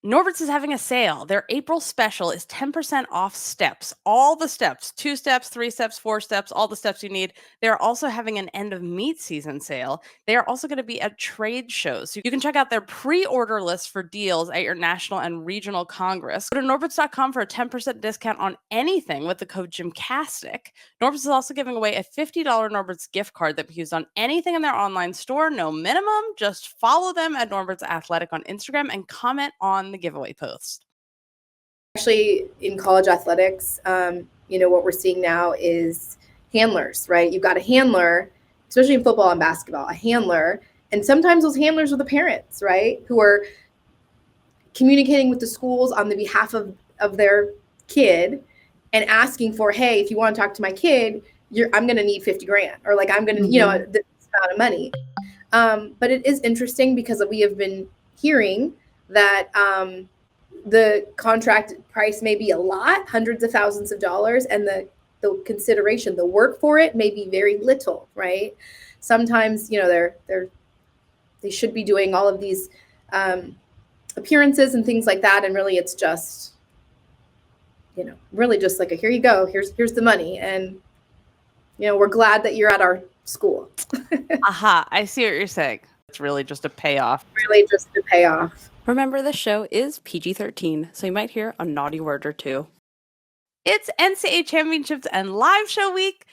Norbert's is having a sale. Their April special is 10% off steps. All the steps, 2 steps, 3 steps, 4 steps, all the steps you need. They're also having an end of meat season sale. They are also going to be at trade shows. So you can check out their pre-order list for deals at your national and regional congress. Go to norberts.com for a 10% discount on anything with the code GymCastic. Norbert's is also giving away a $50 Norbert's gift card that can be used on anything in their online store. No minimum. Just follow them at Norbert's Athletic on Instagram and comment on the giveaway post. Actually, in college athletics, what we're seeing now is handlers, right? You've got a handler, especially in football and basketball, a handler, and sometimes those handlers are the parents, right, who are communicating with the schools on the behalf of their kid and asking for, hey, if you want to talk to my kid, I'm going to need $50,000, or like I'm going to, this amount of money. But it is interesting because we have been hearing that the contract price may be a lot, hundreds of thousands of dollars, and the consideration, the work for it may be very little, right? Sometimes, they should be doing all of these appearances and things like that, and really it's just, really just like here you go, here's the money, and we're glad that you're at our school. Aha, I see what you're saying. It's really just a payoff. Really just a payoff. Remember, the show is PG-13, so you might hear a naughty word or two. It's NCAA Championships and Live Show Week.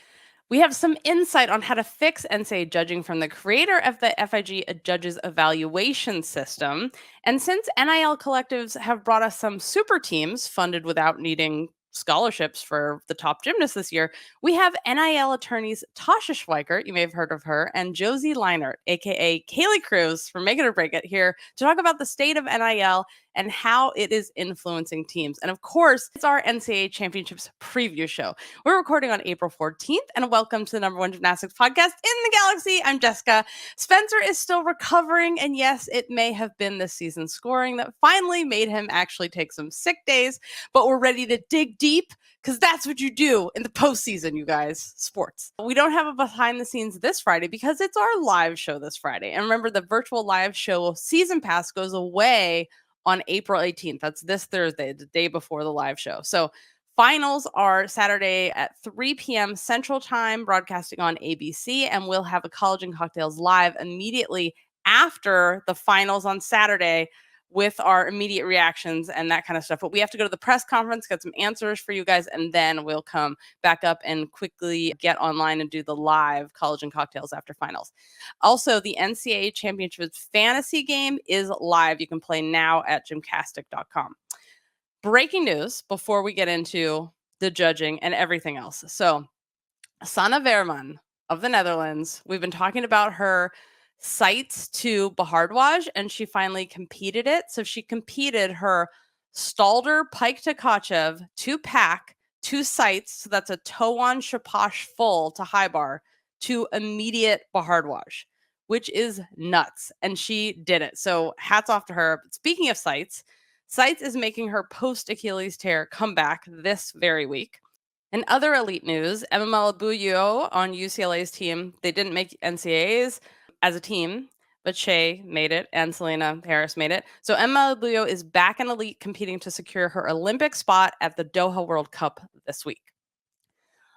We have some insight on how to fix NCAA judging from the creator of the FIG Judges Evaluation System. And since NIL collectives have brought us some super teams funded without needing scholarships for the top gymnasts this year, we have NIL attorneys Tasha Schwikert, you may have heard of her, and Josie Lienert, aka Kaylie Cruz from Make It or Break It, here to talk about the state of NIL and how it is influencing teams. And of course, it's our NCAA Championships preview show. We're recording on April 14th, and welcome to the #1 gymnastics podcast in the galaxy. I'm Jessica. Spencer is still recovering, and yes, it may have been this season's scoring that finally made him actually take some sick days, but we're ready to dig deep because that's what you do in the postseason, you guys. Sports. We don't have a behind the scenes this Friday because it's our live show this Friday. And remember, the virtual live show season pass goes away on April 18th. That's this Thursday, the day before the live show. So finals are Saturday at 3 p.m. Central Time, broadcasting on ABC, and we'll have a College and Cocktails live immediately after the finals on Saturday with our immediate reactions and that kind of stuff. But we have to go to the press conference, get some answers for you guys, and then we'll come back up and quickly get online and do the live College and Cocktails after finals. Also, the NCAA Championships fantasy game is live. You can play now at gymcastic.com. Breaking news before we get into the judging and everything else. So, Sanne Weerman of the Netherlands, we've been talking about her sights to Bahardwaj, and she finally competed it. So she competed her Stalder Pike to Kachev 2-pack, 2 sights. So that's a toe-on Shaposh full to high bar to immediate Bahardwaj, which is nuts. And she did it. So hats off to her. But speaking of sights is making her post-Achilles tear comeback this very week. In other elite news, Emma Malabuyo on UCLA's team, they didn't make NCAAs as a team, but Shea made it and Selena Harris made it. So Emma Malabuyo is back in elite, competing to secure her Olympic spot at the Doha World Cup this week.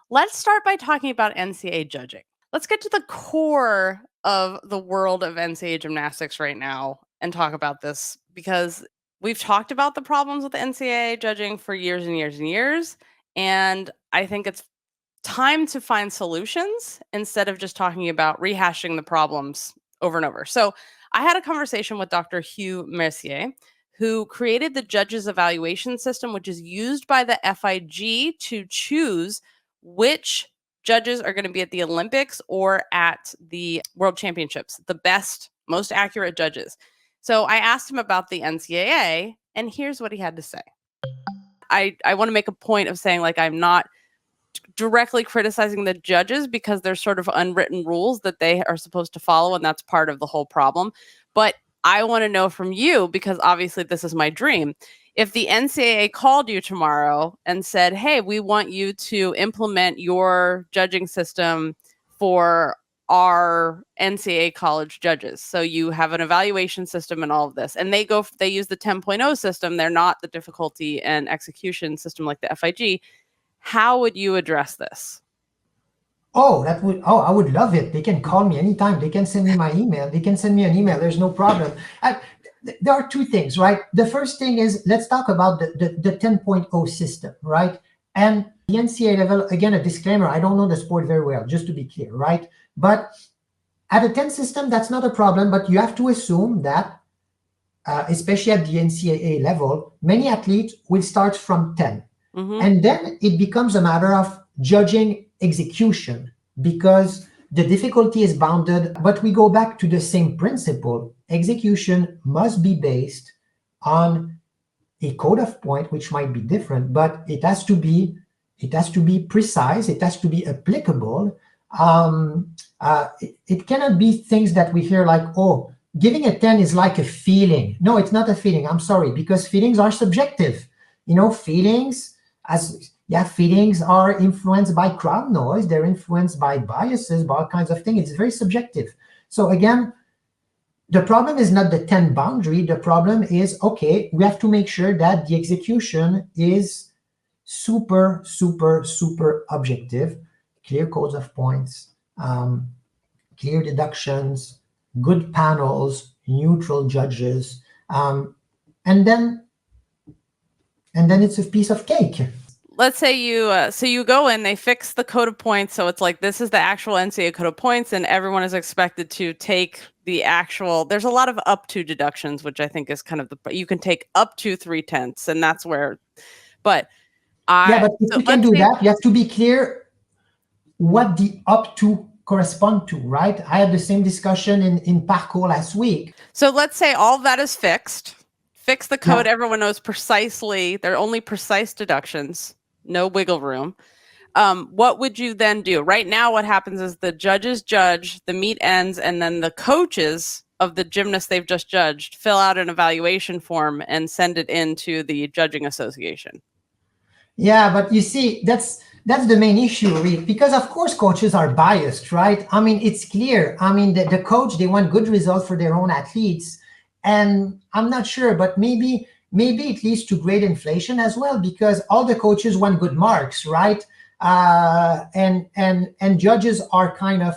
Let's start by talking about NCAA judging. Let's get to the core of the world of NCAA gymnastics right now and talk about this, because we've talked about the problems with the NCAA judging for years and years and years. And I think it's time to find solutions instead of just talking about rehashing the problems over and over. So I had a conversation with Dr. Hughes Mercier, who created the judges evaluation system, which is used by the FIG to choose which judges are going to be at the Olympics or at the World Championships, the best, most accurate judges. So I asked him about the NCAA, and here's what he had to say. I want to make a point of saying, like, I'm not directly criticizing the judges because there's sort of unwritten rules that they are supposed to follow, and that's part of the whole problem. But I want to know from you, because obviously this is my dream. If the NCAA called you tomorrow and said, hey, we want you to implement your judging system for are NCAA college judges. So you have an evaluation system and all of this, and they use the 10.0 system. They're not the difficulty and execution system like the FIG. How would you address this? I would love it. They can call me anytime. They can send me my email. They can send me an email. There's no problem. There are two things, right? The first thing is, let's talk about the 10.0 system, right? And the NCAA level, again, a disclaimer, I don't know the sport very well, just to be clear, right? But at a 10 system, that's not a problem, but you have to assume that, especially at the NCAA level, many athletes will start from 10. Mm-hmm. And then it becomes a matter of judging execution because the difficulty is bounded, but we go back to the same principle. Execution must be based on a code of point, which might be different, but it has to be precise, it has to be applicable. It cannot be things that we hear like, oh, giving a 10 is like a feeling. No, it's not a feeling. I'm sorry, because feelings are subjective. Feelings are influenced by crowd noise. They're influenced by biases, by all kinds of things. It's very subjective. So again, the problem is not the 10 boundary. The problem is, okay, we have to make sure that the execution is super, super, super objective. Clear codes of points, clear deductions, good panels, neutral judges, and then it's a piece of cake. Let's say you go in, they fix the code of points, so it's like this is the actual NCAA code of points, and everyone is expected to take the actual. There's a lot of up to deductions, which I think is kind of you can take up to 3/10, and that's where. But but if you can do that, you have to be clear what the up to correspond to, right? I had the same discussion in parkour last week. So let's say all of that is fixed. Fix the code. Yeah. Everyone knows precisely. They're only precise deductions, no wiggle room. What would you then do? Right now, what happens is the judges judge, the meet ends, and then the coaches of the gymnasts they've just judged fill out an evaluation form and send it into the judging association. Yeah, but you see, that's the main issue, really, because of course coaches are biased, right? I mean, it's clear. I mean, the coach, they want good results for their own athletes. And I'm not sure, but maybe it leads to great inflation as well, because all the coaches want good marks, right? And judges are kind of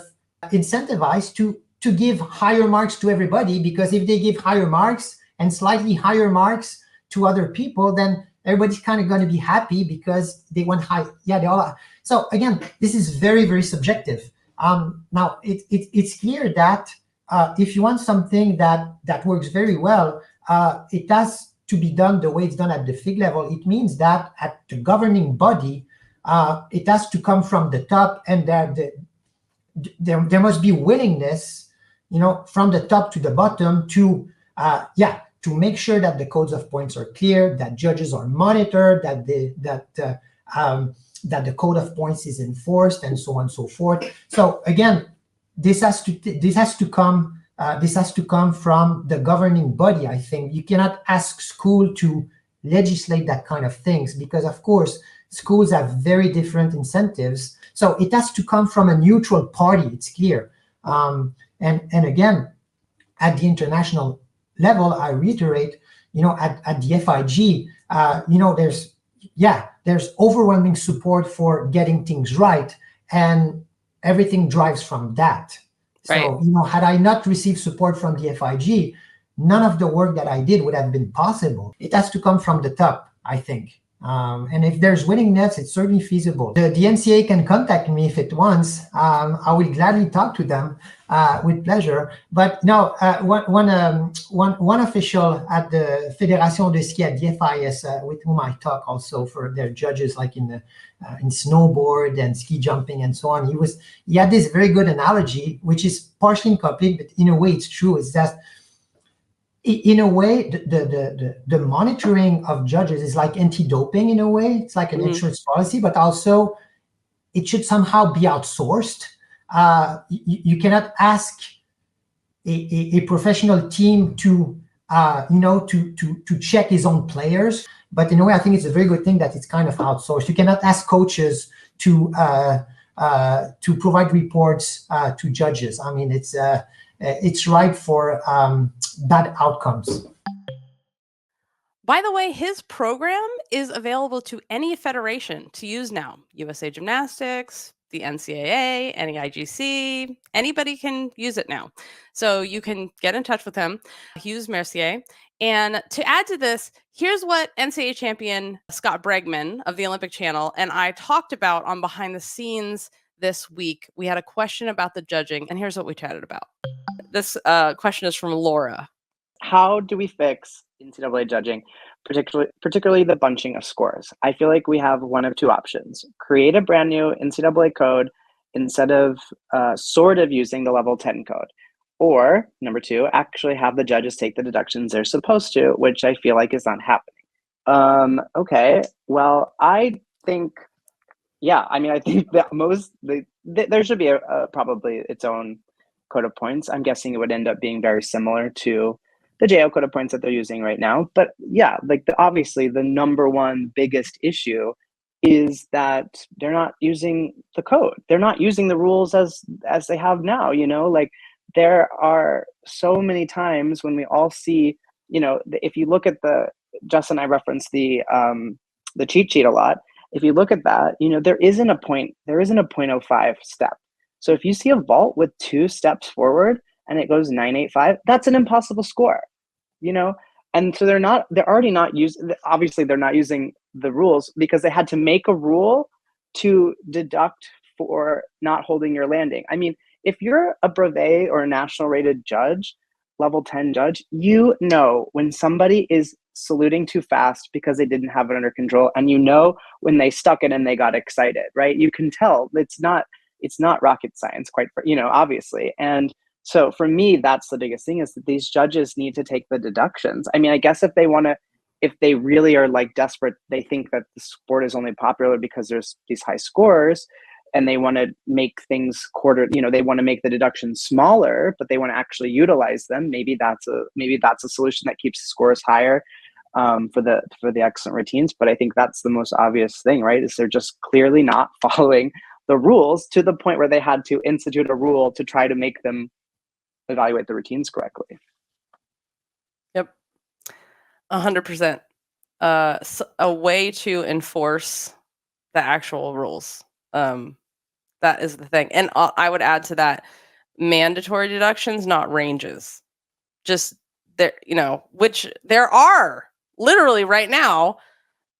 incentivized to give higher marks to everybody, because if they give higher marks and slightly higher marks to other people, then everybody's kind of going to be happy because they want high. Yeah, they all are. So again, this is very, very subjective. Now it's clear that if you want something that works very well, it has to be done the way it's done at the FIG level. It means that at the governing body, it has to come from the top, and there must be willingness, from the top to the bottom to make sure that the codes of points are clear, that judges are monitored, that the code of points is enforced, and so on and so forth. So again, this has to come from the governing body. I think you cannot ask school to legislate that kind of things, because of course schools have very different incentives. So it has to come from a neutral party. It's clear. And again, at the international level, I reiterate, at the FIG, there's overwhelming support for getting things right, and everything drives from that. Right. So, had I not received support from the FIG, none of the work that I did would have been possible. It has to come from the top, I think. And if there's willingness, it's certainly feasible. The NCAA can contact me if it wants. I will gladly talk to them with pleasure. But no, one official at the Fédération de Ski at the FIS, with whom I talk also for their judges, like in snowboard and ski jumping and so on, he had this very good analogy, which is partially incomplete, but in a way it's true. It's that in a way, the monitoring of judges is like anti-doping in a way. It's like an insurance policy, but also it should somehow be outsourced. You cannot ask a professional team to check his own players. But in a way, I think it's a very good thing that it's kind of outsourced. You cannot ask coaches to to provide reports to judges. I mean, it's ripe for bad outcomes. By the way, his program is available to any federation to use now. USA Gymnastics, the NCAA, NEIGC, anybody can use it now. So you can get in touch with him, Hughes Mercier. And to add to this, here's what NCAA champion Scott Bregman of the Olympic Channel and I talked about on Behind the Scenes this week. We had a question about the judging, and here's what we chatted about. This question is from Laura. How do we fix NCAA judging, particularly the bunching of scores? I feel like we have one of two options. Create a brand new NCAA code instead of sort of using the level 10 code. Or, number two, actually have the judges take the deductions they're supposed to, which I feel like is not happening. Okay, well, I think, I think that there should be probably its own code of points. I'm guessing it would end up being very similar to the JO code of points that they're using right now. But yeah, obviously the number one biggest issue is that they're not using the code. They're not using the rules as they have now, there are so many times when we all see, if you look at Jess and I reference the cheat sheet a lot. If you look at that, there isn't a 0.05 step. So if you see a vault with 2 steps forward and it goes 985, that's an impossible score, And so they're already not using, obviously they're not using the rules because they had to make a rule to deduct for not holding your landing. I mean, if you're a brevet or a national rated judge, level 10 judge, when somebody is saluting too fast because they didn't have it under control, and when they stuck it and they got excited, right? You can tell it's not rocket science, obviously. And so for me, that's the biggest thing, is that these judges need to take the deductions. I mean, I guess if they really are desperate, they think that the sport is only popular because there's these high scores, and they want to make things they want to make the deductions smaller, but they want to actually utilize them. Maybe that's a solution that keeps the scores higher for the excellent routines. But I think that's the most obvious thing, right? Is they're just clearly not following the rules to the point where they had to institute a rule to try to make them evaluate the routines correctly. Yep. 100%. A way to enforce the actual rules. That is the thing. And I would add to that, mandatory deductions, not ranges. Just there, which there are literally right now,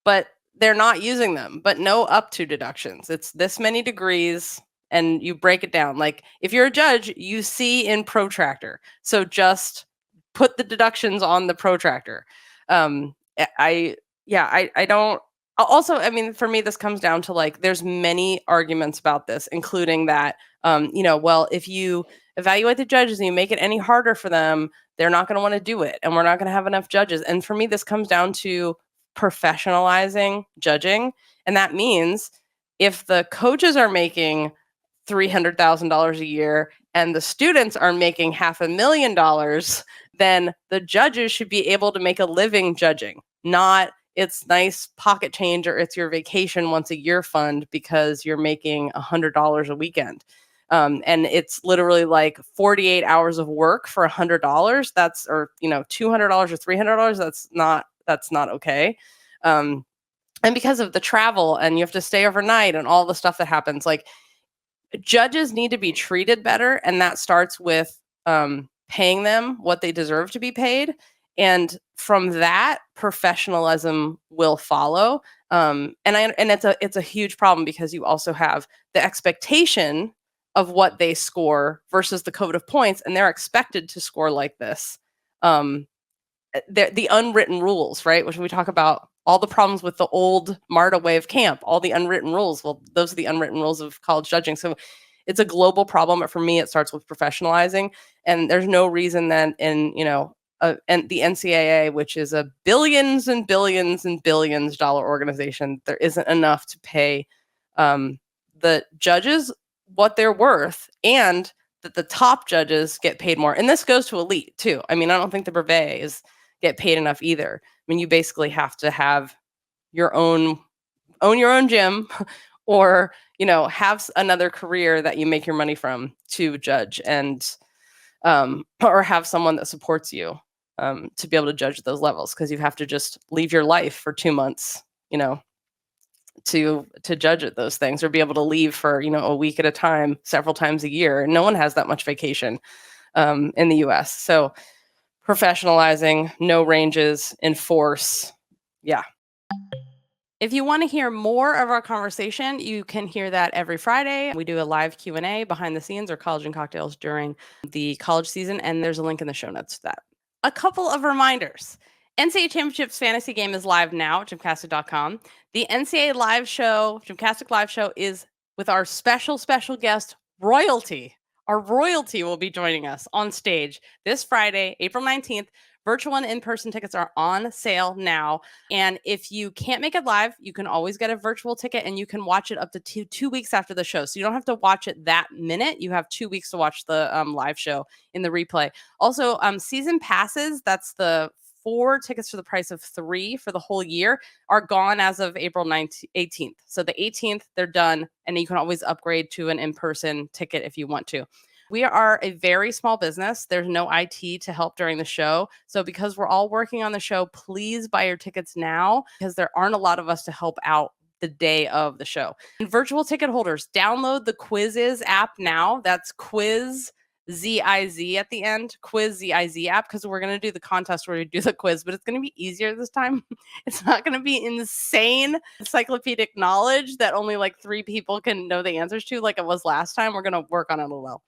but they're not using them. But no up to deductions. It's this many degrees, and you break it down. Like if you're a judge, you see in protractor. So just put the deductions on the protractor. I don't. Also, I mean, for me, this comes down to there's many arguments about this, including that, well, if you evaluate the judges and you make it any harder for them, they're not going to want to do it, and we're not going to have enough judges. And for me, this comes down to professionalizing judging. And that means if the coaches are making $300,000 a year and the students are making $500,000, then the judges should be able to make a living judging, not it's nice pocket change or it's your vacation once a year fund because you're making $100 a weekend. And it's literally 48 hours of work for $100. That's, or, $200 or $300. That's not okay. And because of the travel and you have to stay overnight and all the stuff that happens, judges need to be treated better. And that starts with paying them what they deserve to be paid. And from that, professionalism will follow. And it's a huge problem because you also have the expectation of what they score versus the code of points, and they're expected to score like this. The unwritten rules, right? Which we talk about all the problems with the old MARTA way of camp, all the unwritten rules. Well, those are the unwritten rules of college judging. So it's a global problem. But for me, it starts with professionalizing, and there's no reason that and the NCAA, which is a billions and billions and billions dollar organization, there isn't enough to pay the judges what they're worth, and that the top judges get paid more. And this goes to elite too. I mean, I don't think the brevets get paid enough either. I mean, you basically have to have own your own gym, or, have another career that you make your money from to judge, and or have someone that supports you to be able to judge those levels, because you have to just leave your life for 2 months, to judge at those things, or be able to leave for, a week at a time, several times a year. And no one has that much vacation in the US. So professionalizing, no ranges, enforce. Yeah. If you want to hear more of our conversation, you can hear that every Friday. We do a live Q&A behind the scenes, or college and cocktails during the college season, and there's a link in the show notes to that. A couple of reminders. NCAA Championships fantasy game is live now at gymcastic.com. The NCAA live show, GymCastic live show, is with our special guest, Royalty. Our Royalty will be joining us on stage this Friday, April 19th. Virtual and in-person tickets are on sale now. And if you can't make it live, you can always get a virtual ticket, and you can watch it up to two weeks after the show. So you don't have to watch it that minute. You have 2 weeks to watch the live show in the replay. Also, season passes, that's the 4 tickets for the price of 3 for the whole year, are gone as of April 18th. So the 18th, they're done, and you can always upgrade to an in-person ticket if you want to. We are a very small business. There's no IT to help during the show. So because we're all working on the show, please buy your tickets now, because there aren't a lot of us to help out the day of the show. And virtual ticket holders, download the Quizzes app now. That's Quiz ZIZ at the end, Quiz ZIZ app, because we're going to do the contest where we do the quiz, but it's going to be easier this time. It's not going to be insane encyclopedic knowledge that only like 3 people can know the answers to like it was last time. We're going to work on it a little.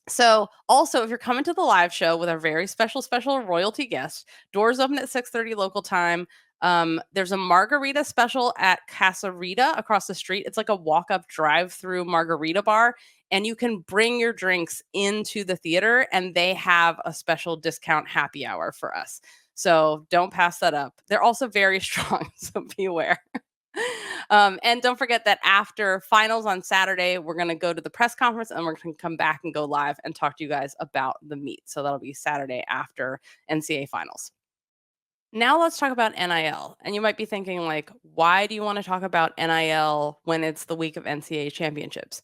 So also, if you're coming to the live show with our very special royalty guest, doors open at 6:30 local time. There's a margarita special at Casa Rita across the street. It's like a walk-up drive-through margarita bar, and you can bring your drinks into the theater, and they have a special discount happy hour for us. So don't pass that up. They're also very strong, so be aware. And don't forget that after finals on Saturday, we're going to go to the press conference, and we're going to come back and go live and talk to you guys about the meet. So that'll be Saturday after NCAA finals. Now let's talk about NIL. And you might be thinking, like, why do you want to talk about NIL when it's the week of NCAA championships?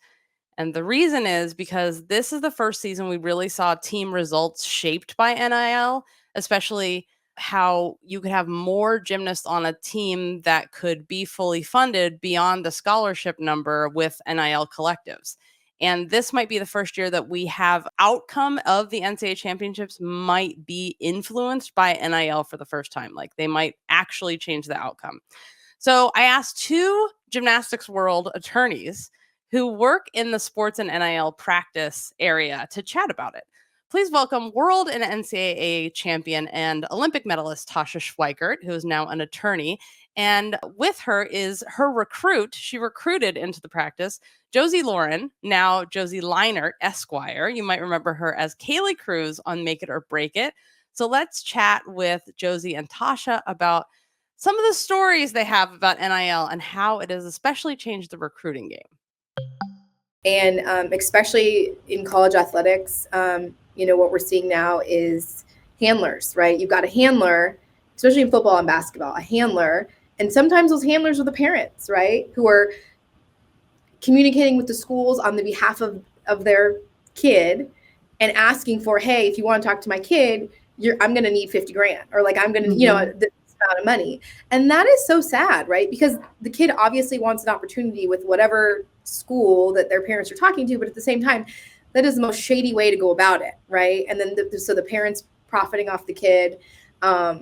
And the reason is because this is the first season we really saw team results shaped by NIL, especially how you could have more gymnasts on a team that could be fully funded beyond the scholarship number with NIL collectives. And this might be the first year that we have outcome of the NCAA championships might be influenced by NIL for the first time. Like, they might actually change the outcome. So I asked 2 gymnastics world attorneys who work in the sports and NIL practice area to chat about it. Please welcome world and NCAA champion and Olympic medalist Tasha Schwikert, who is now an attorney. And with her is her recruit. She recruited into the practice, Josie Loren, now Josie Lienert Esq. You might remember her as Kaylie Cruz on Make It or Break It. So let's chat with Josie and Tasha about some of the stories they have about NIL and how it has especially changed the recruiting game. And especially in college athletics, what we're seeing now is handlers, right? You've got a handler, especially in football and basketball, a handler, and sometimes those handlers are the parents, right, who are communicating with the schools on the behalf of their kid and asking for, hey, if you want to talk to my kid, I'm going to need 50 grand, or like, I'm going to, this amount of money. And that is so sad, right? Because the kid obviously wants an opportunity with whatever school that their parents are talking to, but at the same time, that is the most shady way to go about it, right? And then so the parents profiting off the kid. I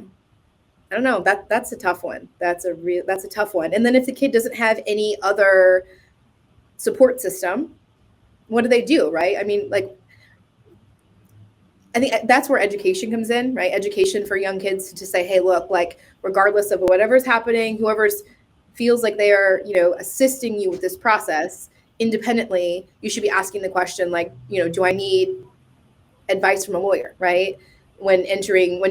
don't know. That's a tough one. That's a tough one. And then if the kid doesn't have any other support system, what do, right? I mean, like, I think that's where education comes in, right? Education for young kids to say, hey, look, like, regardless of whatever's happening, whoever's feels like they are, assisting you with this process independently, you should be asking the question, like, do I need advice from a lawyer, right? When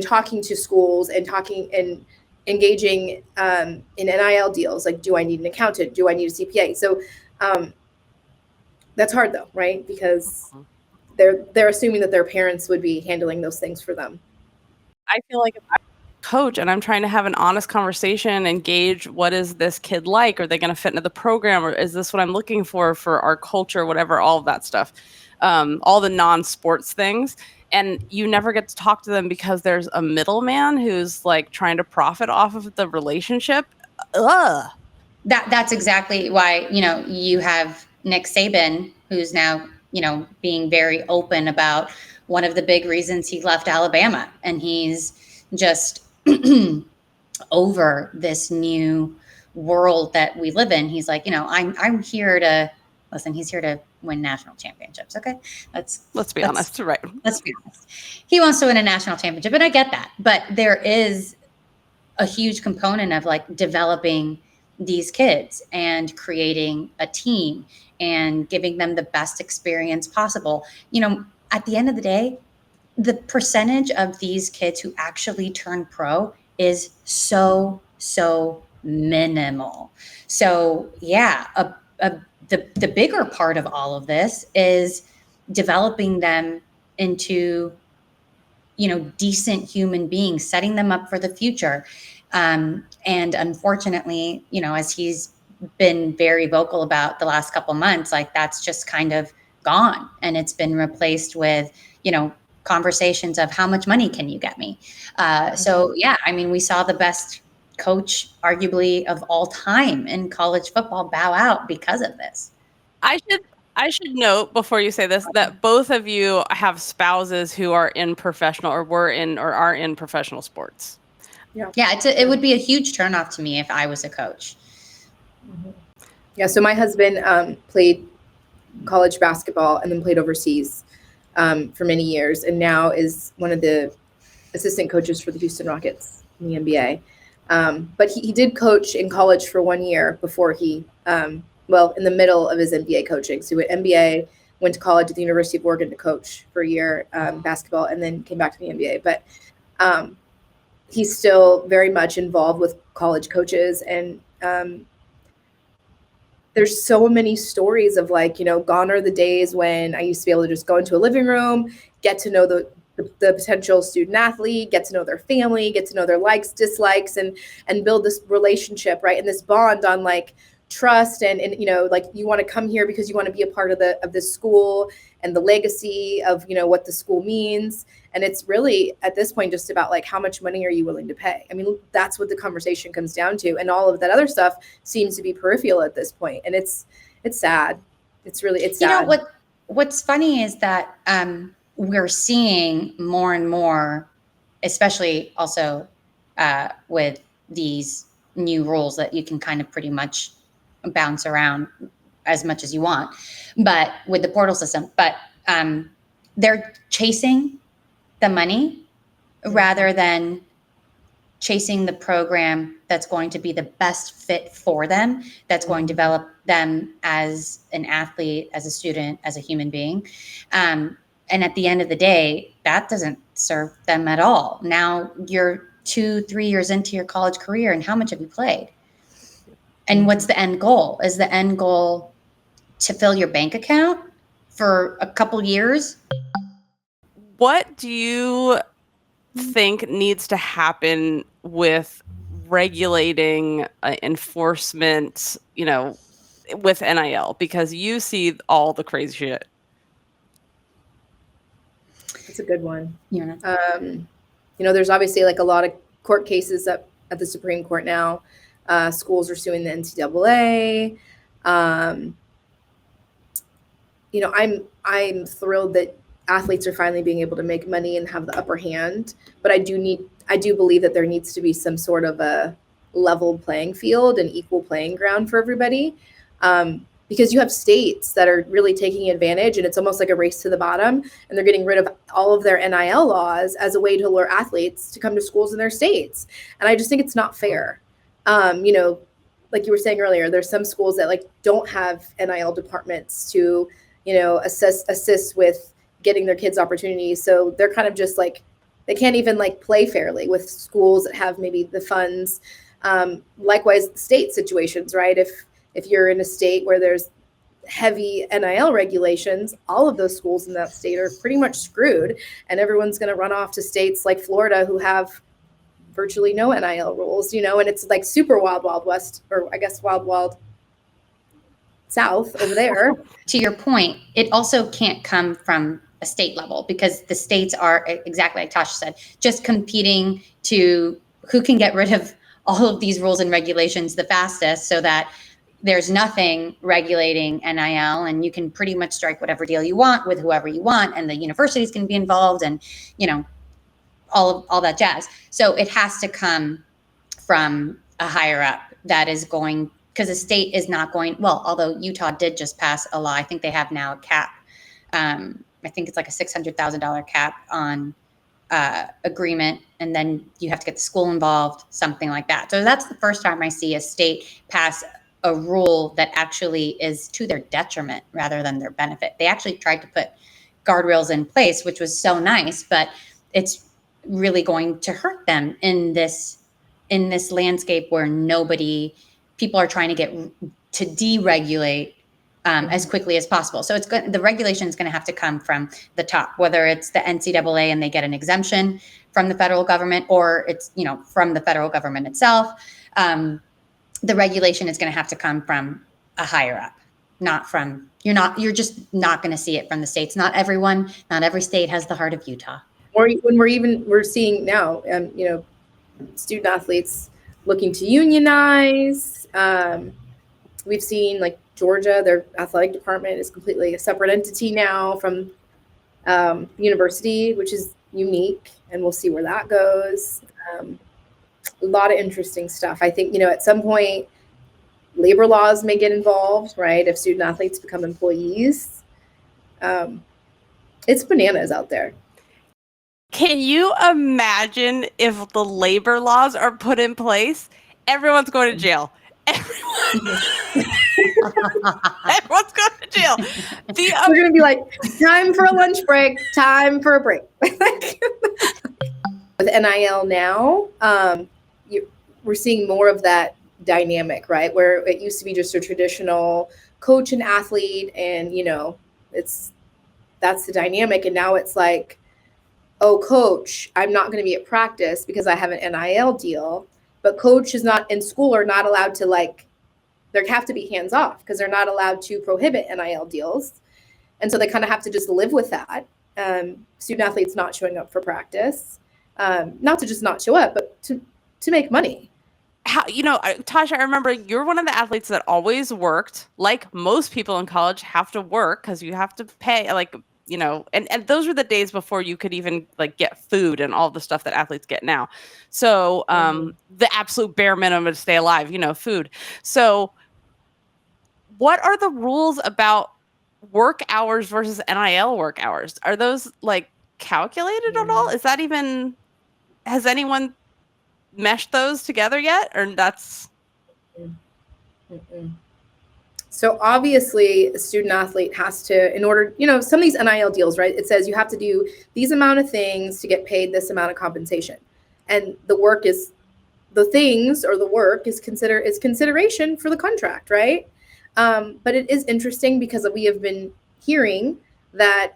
talking to schools and talking and engaging in NIL deals, like, do I need an accountant? Do I need a CPA? So that's hard though, right? Because they're assuming that their parents would be handling those things for them. I feel like coach and I'm trying to have an honest conversation and gauge what is this kid like? Are they going to fit into the program? Or is this what I'm looking for our culture, whatever, all of that stuff, all the non-sports things. And you never get to talk to them because there's a middleman who's like trying to profit off of the relationship. Ugh. That's exactly why, you have Nick Saban, who's now, being very open about one of the big reasons he left Alabama. And he's just over this new world that we live in. He's like, I'm here to listen. He's here to win national championships. Okay, let's be honest, right? Let's be honest. He wants to win a national championship, and I get that. But there is a huge component of like developing these kids and creating a team and giving them the best experience possible. At the end of the day, the percentage of these kids who actually turn pro is so minimal. So yeah, the bigger part of all of this is developing them into, decent human beings, setting them up for the future. And unfortunately, as he's been very vocal about the last couple months, like that's just kind of gone. And it's been replaced with, conversations of how much money can you get me? So yeah, I mean, we saw the best coach arguably of all time in college football bow out because of this. I should note before you say this that both of you have spouses who are in professional or are in professional sports. Yeah, it would be a huge turnoff to me if I was a coach. Yeah, so my husband played college basketball and then played overseas for many years, and now is one of the assistant coaches for the Houston Rockets in the NBA. But he did coach in college for 1 year before he, in the middle of his NBA coaching. So he went NBA, went to college at the University of Oregon to coach for a year basketball, and then came back to the NBA. But he's still very much involved with college coaches, and there's so many stories of like, gone are the days when I used to be able to just go into a living room, get to know the potential student athlete, get to know their family, get to know their likes, dislikes, and build this relationship, right? And this bond on like trust and like you want to come here because you want to be a part of this school and the legacy of, what the school means. And it's really at this point just about like how much money are you willing to pay? I mean, that's what the conversation comes down to. And all of that other stuff seems to be peripheral at this point. And it's sad. It's sad. What's funny is that we're seeing more and more, especially also with these new rules that you can kind of pretty much bounce around as much as you want, but with the portal system, but they're chasing the money rather than chasing the program that's going to be the best fit for them, that's going to develop them as an athlete, as a student, as a human being. And at the end of the day, that doesn't serve them at all. Now you're 2-3 years into your college career, and how much have you played? And what's the end goal? Is the end goal to fill your bank account for a couple years? What do you think needs to happen with regulating enforcement, with NIL? Because you see all the crazy shit. That's a good one. Yeah. There's obviously like a lot of court cases up at the Supreme Court now. Schools are suing the NCAA. I'm thrilled that athletes are finally being able to make money and have the upper hand, but I do believe that there needs to be some sort of a level playing field and equal playing ground for everybody. Because you have states that are really taking advantage, and it's almost like a race to the bottom, and they're getting rid of all of their NIL laws as a way to lure athletes to come to schools in their states. And I just think it's not fair. Like you were saying earlier, there's some schools that like don't have NIL departments to, assist with getting their kids opportunities. So they're kind of just like, they can't even like play fairly with schools that have maybe the funds. Likewise, state situations, right? If you're in a state where there's heavy NIL regulations, all of those schools in that state are pretty much screwed, and everyone's going to run off to states like Florida who have virtually no NIL rules, and it's like super wild, wild west, or I guess wild, wild south over there. To your point, it also can't come from a state level because the states are, exactly like Tasha said, just competing to who can get rid of all of these rules and regulations the fastest, so that there's nothing regulating NIL, and you can pretty much strike whatever deal you want with whoever you want, and the universities can be involved, and all that jazz. So it has to come from a higher up that is going, because the state is not going, well, although Utah did just pass a law, I think they have now a cap. I think it's like a $600,000 cap on agreement, and then you have to get the school involved, something like that. So that's the first time I see a state pass a rule that actually is to their detriment rather than their benefit. They actually tried to put guardrails in place, which was so nice, but it's really going to hurt them in this landscape where people are trying to get to deregulate as quickly as possible. So the regulation is going to have to come from the top, whether it's the NCAA and they get an exemption from the federal government, or it's from the federal government itself. The regulation is going to have to come from a higher up, not from you're just not going to see it from the states. Not every state has the heart of Utah. Or when we're seeing now, student athletes looking to unionize. We've seen like Georgia, their athletic department is completely a separate entity now from university, which is unique, and we'll see where that goes. A lot of interesting stuff. I think, at some point, labor laws may get involved, right? If student athletes become employees. It's bananas out there. Can you imagine if the labor laws are put in place? Everyone's going to jail. Everyone's going to jail. We're going to be like, time for a lunch break, time for a break. With NIL now, we're seeing more of that dynamic, right? Where it used to be just a traditional coach and athlete, and that's the dynamic. And now it's like, oh, coach, I'm not going to be at practice because I have an NIL deal, but coach is not in school, or not allowed to, they have to be hands off because they're not allowed to prohibit NIL deals. And so they kind of have to just live with that. Student athletes not showing up for practice, not to just not show up, but to make money. Tasha, I remember you're one of the athletes that always worked. Like most people in college have to work because you have to pay, and those were the days before you could even get food and all the stuff that athletes get now. So the absolute bare minimum to stay alive, food. So what are the rules about work hours versus NIL work hours? Are those calculated at all? Is that even, has anyone meshed those together yet? Or that's... So obviously a student athlete has to, in order, some of these NIL deals, right? It says you have to do these amount of things to get paid this amount of compensation. And the work is consideration for the contract, right? But it is interesting because we have been hearing that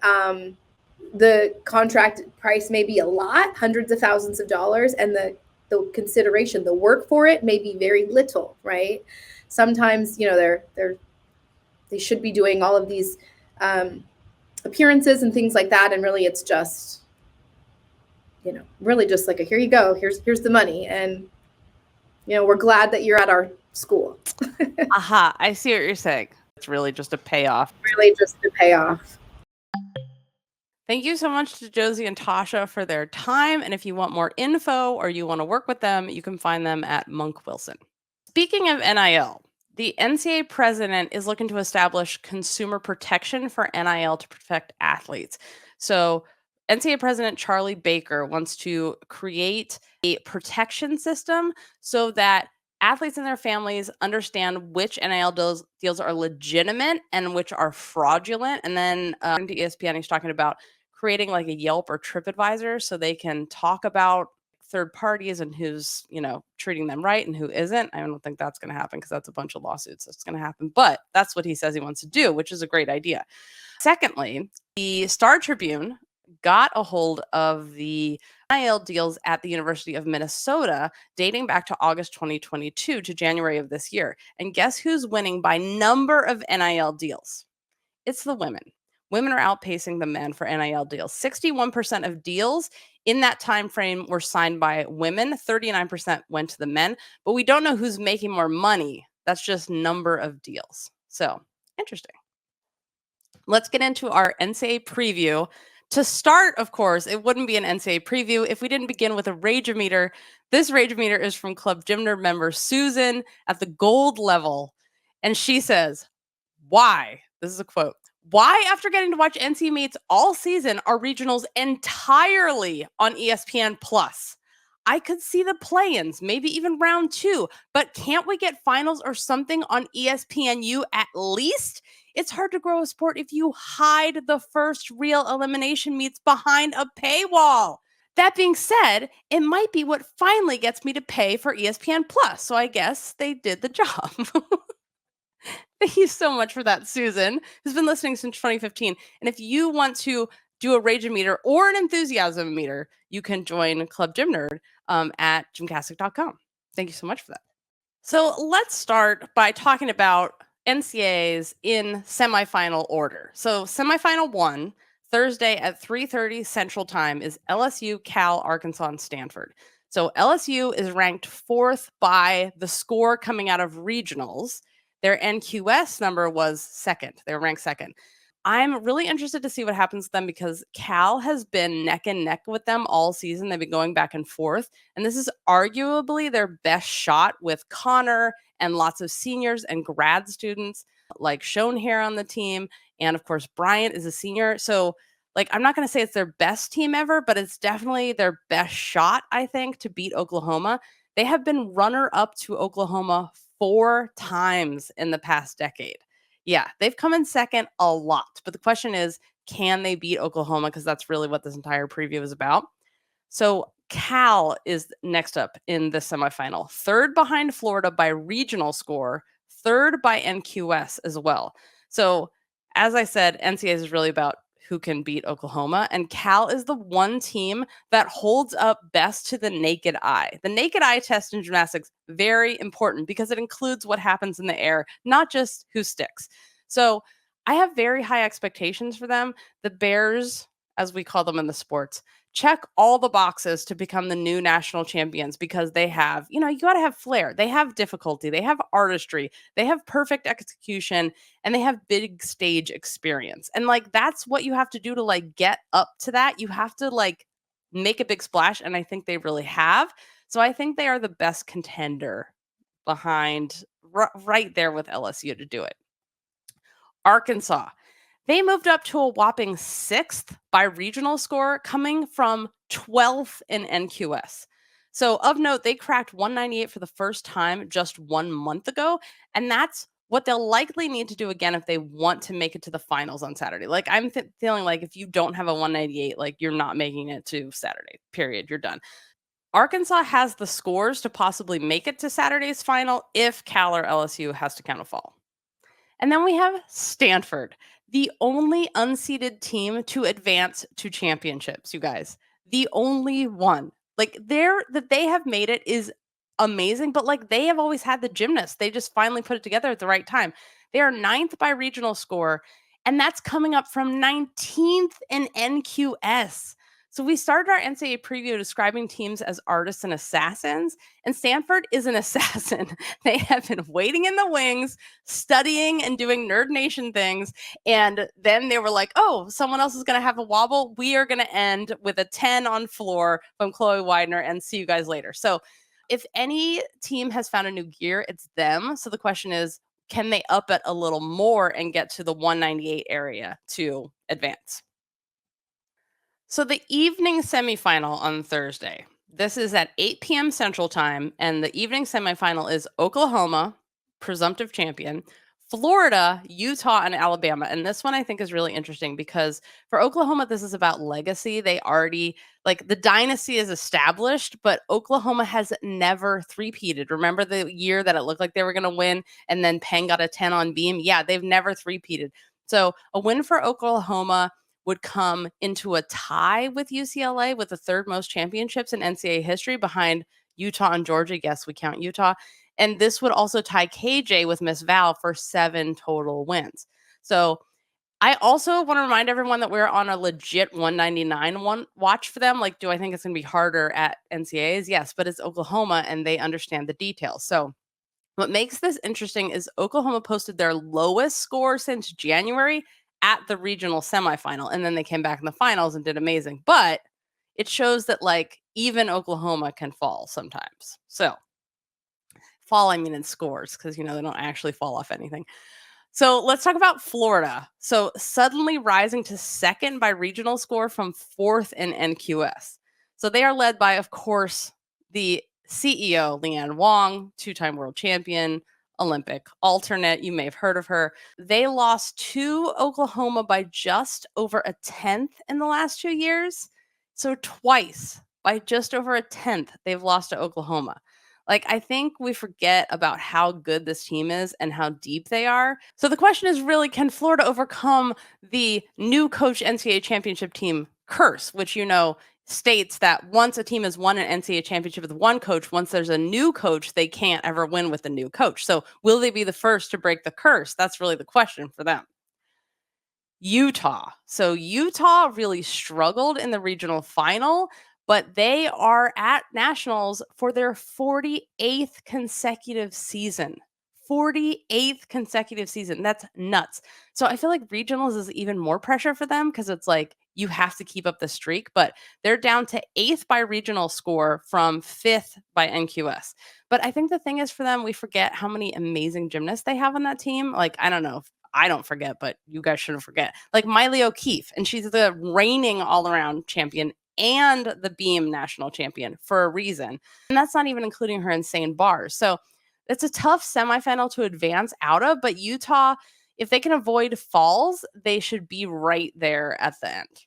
the contract price may be a lot, hundreds of thousands of dollars, and the consideration, the work for it may be very little, right? Sometimes, they should be doing all of these appearances and things like that, and really it's just, really just like here you go, here's the money, and we're glad that you're at our school. Aha, I see what you're saying. It's really just a payoff. Thank you so much to Josie and Tasha for their time. And if you want more info or you want to work with them, you can find them at Monk Wilson. Speaking of NIL, the NCAA president is looking to establish consumer protection for NIL to protect athletes. So NCAA President Charlie Baker wants to create a protection system so that athletes and their families understand which NIL deals are legitimate and which are fraudulent. And then according to ESPN, he's talking about creating a Yelp or TripAdvisor so they can talk about third parties and who's, treating them right and who isn't. I don't think that's going to happen because that's a bunch of lawsuits that's going to happen. But that's what he says he wants to do, which is a great idea. Secondly, the Star Tribune got a hold of the NIL deals at the University of Minnesota dating back to August 2022 to January of this year. And guess who's winning by number of NIL deals? It's the women. Women are outpacing the men for NIL deals. 61% of deals in that time frame were signed by women, 39% went to the men, but we don't know who's making more money. That's just number of deals. So, interesting. Let's get into our NCAA preview. To start, of course, it wouldn't be an NCAA preview if we didn't begin with a Rage-O-Meter. This Rage-O-Meter is from Club Gym Nerd member Susan at the gold level. And she says, why? This is a quote. Why, after getting to watch NCAA meets all season, are regionals entirely on ESPN Plus? I could see the play-ins, maybe even round 2, but can't we get finals or something on ESPNU at least? It's hard to grow a sport if you hide the first real elimination meets behind a paywall. That being said, it might be what finally gets me to pay for ESPN Plus, so I guess they did the job. Thank you so much for that, Susan, who's been listening since 2015. And if you want to do a Rage-O-Meter or an enthusiasm meter, you can join Club Gym Nerd at GymCastic.com. Thank you so much for that. So let's start by talking about NCAAs in semifinal order. So semifinal 1, Thursday at 3:30 Central Time, is LSU, Cal, Arkansas, and Stanford. So LSU is ranked 4th by the score coming out of regionals. Their NQS number was 2nd. They were ranked 2nd. I'm really interested to see what happens to them because Cal has been neck and neck with them all season. They've been going back and forth. And this is arguably their best shot with Connor and lots of seniors and grad students like shown here on the team. And of course, Bryant is a senior. So I'm not going to say it's their best team ever, but it's definitely their best shot, I think, to beat Oklahoma. They have been runner-up to Oklahoma 4 times in the past decade. Yeah, they've come in second a lot. But the question is, can they beat Oklahoma? Because that's really what this entire preview is about. So Cal is next up in the semifinal, 3rd behind Florida by regional score, 3rd by NQS as well. So as I said, NCAAs is really about who can beat Oklahoma. And Cal is the one team that holds up best to the naked eye. The naked eye test in gymnastics, very important because it includes what happens in the air, not just who sticks. So I have very high expectations for them. The Bears, as we call them in the sports, check all the boxes to become the new national champions because they have, you got to have flair. They have difficulty. They have artistry. They have perfect execution and they have big stage experience. And that's what you have to do to get up to that. You have to make a big splash. And I think they really have. So I think they are the best contender behind right there with LSU to do it. Arkansas. They moved up to a whopping 6th by regional score, coming from 12th in NQS. So of note, they cracked 198 for the first time just 1 month ago. And that's what they'll likely need to do again if they want to make it to the finals on Saturday. I'm feeling if you don't have a 198, you're not making it to Saturday, period. You're done. Arkansas has the scores to possibly make it to Saturday's final if Cal or LSU has to count a fall. And then we have Stanford, the only unseeded team to advance to championships, you guys. The only one. That they have made it is amazing, but they have always had the gymnasts. They just finally put it together at the right time. They are 9th by regional score, and that's coming up from 19th in NQS. So we started our NCAA preview describing teams as artists and assassins, and Stanford is an assassin. They have been waiting in the wings, studying and doing Nerd Nation things, and then they were like, oh, someone else is going to have a wobble. We are going to end with a 10 on floor from Chloe Widener, and see you guys later. So if any team has found a new gear, it's them. So the question is, can they up it a little more and get to the 198 area to advance? So the evening semifinal on Thursday, this is at 8 p.m. Central Time, and the evening semifinal is Oklahoma, presumptive champion, Florida, Utah, and Alabama. And this one I think is really interesting because for Oklahoma, this is about legacy. They already, the dynasty is established, but Oklahoma has never three-peated. Remember the year that it looked like they were going to win and then Penn got a 10 on beam? Yeah, they've never three-peated. So a win for Oklahoma would come into a tie with UCLA with the third most championships in NCAA history behind Utah and Georgia. Yes, we count Utah. And this would also tie KJ with Miss Val for 7 total wins. So I also want to remind everyone that we're on a legit 199 watch for them. Like, do I think it's going to be harder at NCAAs? Yes, but it's Oklahoma and they understand the details. So what makes this interesting is Oklahoma posted their lowest score since January at the regional semifinal. And then they came back in the finals and did amazing. But it shows that like even Oklahoma can fall sometimes. So fall, I mean in scores, because, you know, they don't actually fall off anything. So let's talk about Florida. So suddenly rising to second by regional score from 4th in NQS. So they are led by, of course, the CEO, Leanne Wong, 2-time world champion, Olympic alternate. You may have heard of her. They lost to Oklahoma by just over a 10th in the last 2 years. So twice by just over a 10th, they've lost to Oklahoma. Like, I think we forget about how good this team is and how deep they are. So the question is really, can Florida overcome the new coach NCAA championship team curse, which, you know, states that once a team has won an NCAA championship with one coach, once there's a new coach, they can't ever win with the new coach. So will they be the first to break the curse? That's really the question for them. Utah. So Utah really struggled in the regional final, but they are at nationals for their 48th consecutive season. 48th consecutive season. That's nuts. So I feel like regionals is even more pressure for them because it's like you have to keep up the streak, but they're down to 8th by regional score from 5th by NQS. But I think the thing is for them, we forget how many amazing gymnasts they have on that team. Like, I don't know. I don't forget, but you guys shouldn't forget. Like Miley O'Keefe, and she's the reigning all-around champion and the beam national champion for a reason. And that's not even including her insane bars. So it's a tough semifinal to advance out of, but Utah, if they can avoid falls, they should be right there at the end.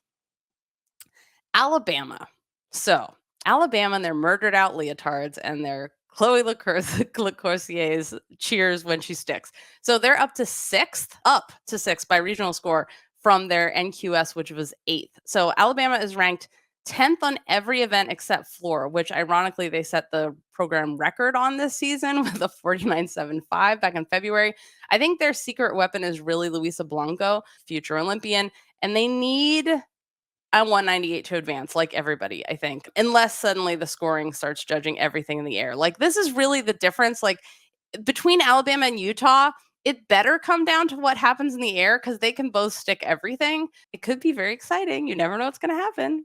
Alabama. So Alabama and their murdered out leotards and their Chloe Lacourcier's cheers when she sticks. So they're up to 6th by regional score from their NQS, which was 8th. So Alabama is ranked 10th on every event except floor, which ironically they set the program record on this season with a 49.75 back in February. I think their secret weapon is really Luisa Blanco, future Olympian, and they need a 198 to advance, like everybody, I think, unless suddenly the scoring starts judging everything in the air. Like, this is really the difference. Like, between Alabama and Utah, it better come down to what happens in the air because they can both stick everything. It could be very exciting. You never know what's going to happen.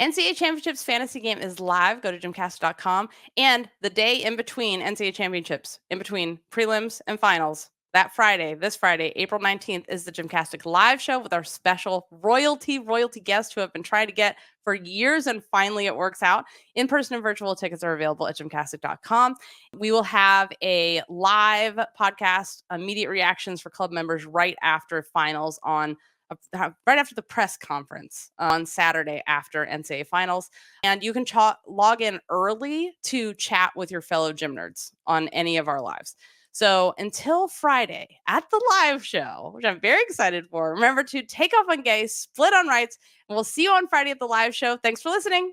NCAA Championships fantasy game is live. Go to gymcastic.com. And the day in between NCAA Championships, in between prelims and finals, this Friday, April 19th, is the GymCastic live show with our special royalty guest who have been trying to get for years, and finally it works out. In-person and virtual tickets are available at gymcastic.com. We will have a live podcast, immediate reactions for club members right after finals right after the press conference on Saturday after NCAA finals. And you can log in early to chat with your fellow gym nerds on any of our lives. So until Friday at the live show, which I'm very excited for, remember to take off on gays, split on rights, and we'll see you on Friday at the live show. Thanks for listening.